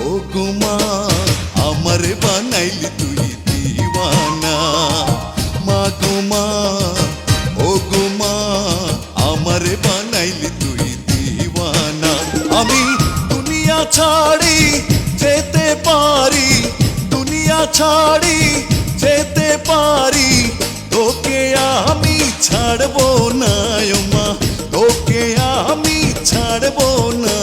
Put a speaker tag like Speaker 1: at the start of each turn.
Speaker 1: ও গুমা আমারে বানাইলি তুই দিওয়ানা মা গুমা ও গুমা আমারে বানাইলি তুই দিওয়ানা আমি দুনিয়া ছাড়ি যেতে পারি দুনিয়া ছাড়ি যেতে পারি তোকে আমি ছাড়বো না মা তোকে আমি ছাড়বো না